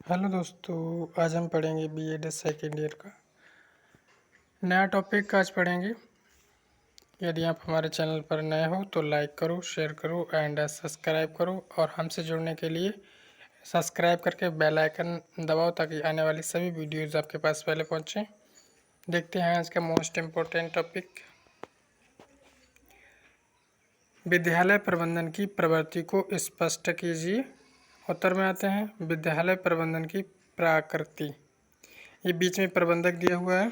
Hello दोस्तों, आज हम पढ़ेंगे बीएड सेकेंड ईयर का नया टॉपिक आज पढ़ेंगे। यदि आप हमारे चैनल पर नए हो तो लाइक करो, शेयर करो एंड सब्सक्राइब करो और हमसे जुड़ने के लिए सब्सक्राइब करके बेल आइकन दबाओ ताकि आने वाली सभी वीडियोस आपके पास पहले पहुंचे। देखते हैं आज का मोस्ट इम्पोर्टेंट टॉपिक, विद्यालय प्रबंधन की प्रवृत्ति को स्पष्ट कीजिए। उत्तर में आते हैं विद्यालय प्रबंधन की प्रकृति। ये बीच में प्रबंधक दिया हुआ है,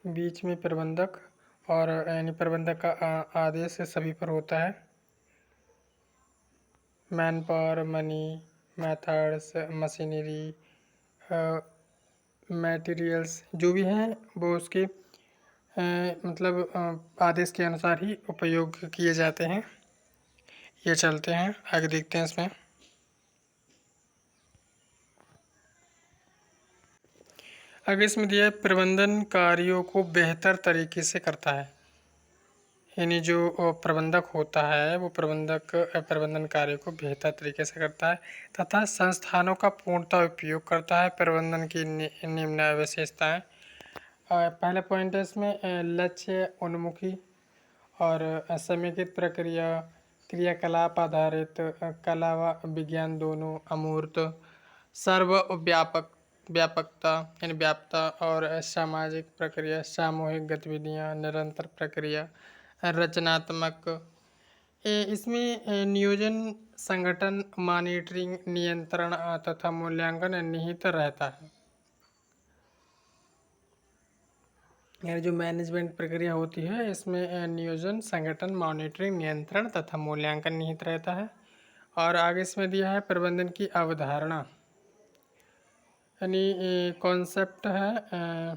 बीच में प्रबंधक और यानी प्रबंधक का आदेश सभी पर होता है। Man power, money, methods, machinery, materials जो भी हैं वो उसके आदेश के अनुसार ही उपयोग किए जाते हैं। ये चलते हैं आगे, देखते हैं इसमें। आगे इसमें दिया है प्रबंधन कार्यों को बेहतर तरीके से करता है, यानी जो प्रबंधक होता है वो प्रबंधन कार्य को बेहतर तरीके से करता है तथा संस्थानों का पूर्णतः उपयोग करता है। प्रबंधन की निम्न विशेषताएं। पहला पॉइंट है इसमें लक्ष्य उन्मुखी और समेकित प्रक्रिया, क्रियाकलाप आधारित, कला व विज्ञान दोनों अमूर्त, व्यापकता यानी व्यापकता और सामाजिक प्रक्रिया, सामूहिक गतिविधियां, निरंतर प्रक्रिया, रचनात्मक। इसमें नियोजन, संगठन, मॉनिटरिंग, नियंत्रण तथा मूल्यांकन निहित रहता है। यानी जो मैनेजमेंट प्रक्रिया होती है इसमें नियोजन, संगठन, मॉनिटरिंग, नियंत्रण तथा मूल्यांकन निहित रहता है। और आगे इसमें दिया है प्रबंधन की अवधारणा, यानी कॉन्सेप्ट है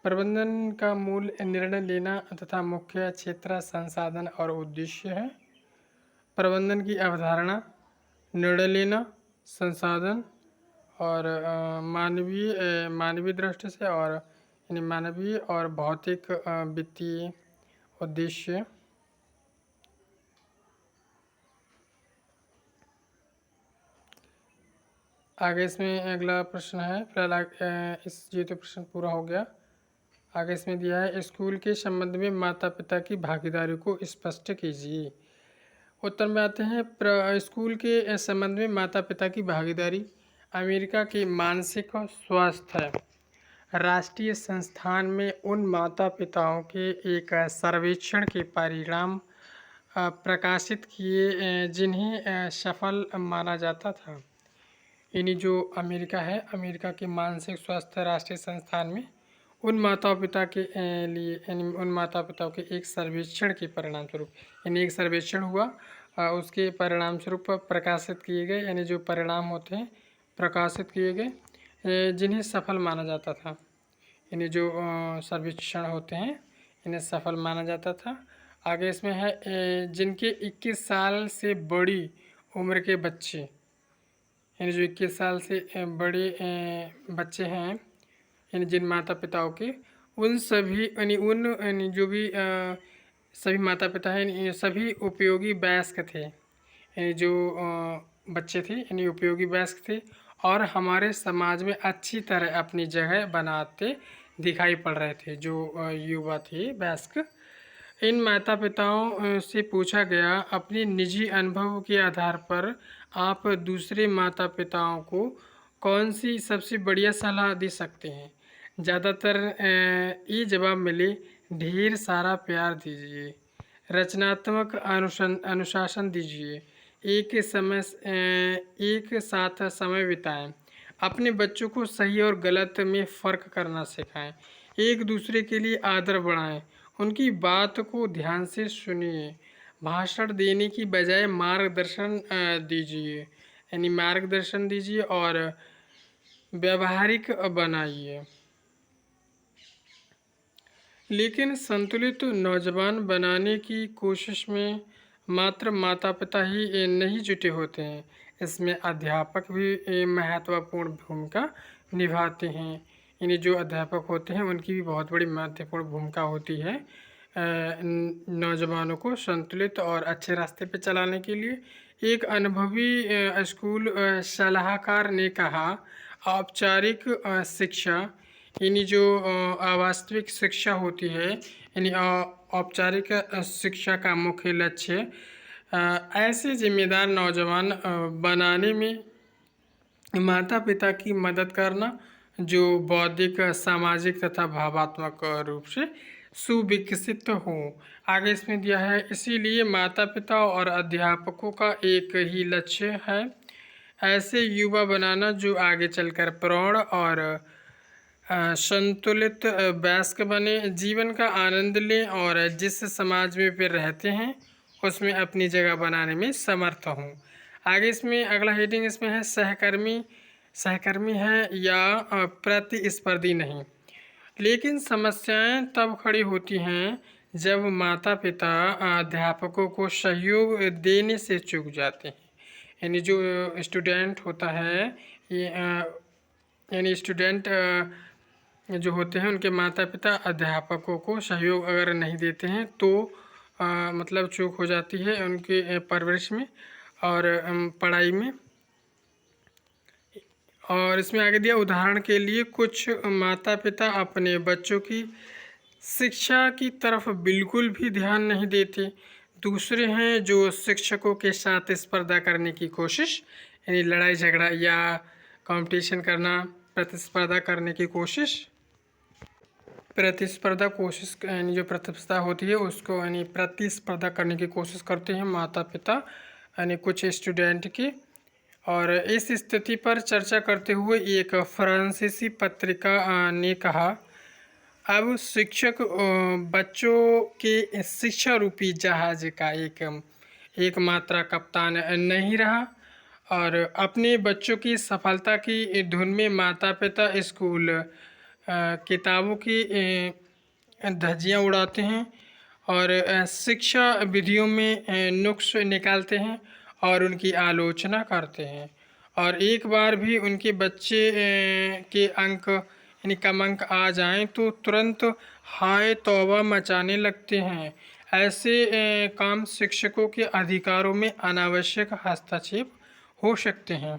प्रबंधन का मूल निर्णय लेना तथा मुख्य क्षेत्र, संसाधन और उद्देश्य है। प्रबंधन की अवधारणा निर्णय लेना, संसाधन और मानवीय दृष्टि से और यानी मानवीय और भौतिक वित्तीय उद्देश्य। आगे इसमें अगला प्रश्न है, फिलहाल ये तो प्रश्न पूरा हो गया। आगे इसमें दिया है स्कूल के संबंध में माता पिता की भागीदारी को स्पष्ट कीजिए। उत्तर में आते हैं स्कूल के संबंध में माता पिता की भागीदारी। अमेरिका के मानसिक स्वास्थ्य राष्ट्रीय संस्थान में उन माता पिताओं के एक सर्वेक्षण के परिणाम प्रकाशित किए जिन्हें सफल माना जाता था। यानी जो अमेरिका है, अमेरिका के मानसिक स्वास्थ्य राष्ट्रीय संस्थान में उन माता पिता के लिए यानी उन माता पिताओं के एक सर्वेक्षण के परिणाम स्वरूप, यानी एक सर्वेक्षण हुआ उसके परिणाम स्वरूप प्रकाशित किए गए, यानी जो परिणाम होते हैं प्रकाशित किए गए जिन्हें सफल माना जाता था। यानी जो सर्वेक्षण होते हैं इन्हें सफल माना जाता था। आगे इसमें है जिनके 21 साल से बड़ी उम्र के बच्चे, यानी जो 21 साल से बड़े बच्चे हैं, यानी जिन माता पिताओं के उन सभी यानी जो भी सभी माता पिता हैं ये सभी उपयोगी वयस्क थे, यानी जो बच्चे थे यानी उपयोगी वयस्क थे और हमारे समाज में अच्छी तरह अपनी जगह बनाते दिखाई पड़ रहे थे। जो युवा थे वयस्क, इन माता पिताओं से पूछा गया अपने निजी अनुभव के आधार पर आप दूसरे माता पिताओं को कौन सी सबसे बढ़िया सलाह दे सकते हैं। ज़्यादातर ये जवाब मिले, ढेर सारा प्यार दीजिए, रचनात्मक अनुशासन दीजिए, एक साथ समय बिताएं, अपने बच्चों को सही और गलत में फ़र्क करना सिखाएं, एक दूसरे के लिए आदर बढ़ाएं, उनकी बात को ध्यान से सुनिए, भाषण देने की बजाय मार्गदर्शन दीजिए, यानी मार्गदर्शन दीजिए और व्यावहारिक बनाइए। लेकिन संतुलित नौजवान बनाने की कोशिश में मात्र माता पिता ही नहीं जुटे होते हैं, इसमें अध्यापक भी महत्वपूर्ण भूमिका निभाते हैं। यानी जो अध्यापक होते हैं उनकी भी बहुत बड़ी महत्वपूर्ण भूमिका होती है नौजवानों को संतुलित और अच्छे रास्ते पे चलाने के लिए। एक अनुभवी स्कूल सलाहकार ने कहा, औपचारिक शिक्षा यानी जो अवास्तविक शिक्षा होती है, यानी औपचारिक शिक्षा का मुख्य लक्ष्य ऐसे जिम्मेदार नौजवान बनाने में माता पिता की मदद करना जो बौद्धिक, सामाजिक तथा भावात्मक रूप से सुविकसित हों। आगे इसमें दिया है, इसीलिए माता पिता और अध्यापकों का एक ही लक्ष्य है, ऐसे युवा बनाना जो आगे चलकर प्रौढ़ और संतुलित वयस्क बने, जीवन का आनंद लें और जिस समाज में वे रहते हैं उसमें अपनी जगह बनाने में समर्थ हों। आगे इसमें अगला हेडिंग इसमें है, सहकर्मी है या प्रतिस्पर्धी नहीं। लेकिन समस्याएं तब खड़ी होती हैं जब माता पिता अध्यापकों को सहयोग देने से चूक जाते हैं। यानी जो स्टूडेंट होता है, ये यानी स्टूडेंट जो होते हैं उनके माता पिता अध्यापकों को सहयोग अगर नहीं देते हैं तो मतलब चूक हो जाती है उनकी परवरिश में और पढ़ाई में। और इसमें आगे दिया, उदाहरण के लिए कुछ माता पिता अपने बच्चों की शिक्षा की तरफ बिल्कुल भी ध्यान नहीं देते। दूसरे हैं जो शिक्षकों के साथ स्पर्धा करने की कोशिश, यानी लड़ाई झगड़ा या कंपटीशन करना, प्रतिस्पर्धा करने की कोशिश। यानी जो प्रतिस्पर्धा होती है उसको यानी प्रतिस्पर्धा करने की कोशिश करते हैं माता पिता यानी कुछ स्टूडेंट की। और इस स्थिति पर चर्चा करते हुए एक फ्रांसीसी पत्रिका ने कहा, अब शिक्षक बच्चों के शिक्षा रूपी जहाज का एक मात्रा कप्तान नहीं रहा और अपने बच्चों की सफलता की धुन में माता पिता स्कूल किताबों की धज्जियां उड़ाते हैं और शिक्षा विधियों में नुक्स निकालते हैं और उनकी आलोचना करते हैं। और एक बार भी उनके बच्चे के अंक यानी कम अंक आ जाएं तो तुरंत हाय तौबा मचाने लगते हैं। ऐसे काम शिक्षकों के अधिकारों में अनावश्यक हस्तक्षेप हो सकते हैं।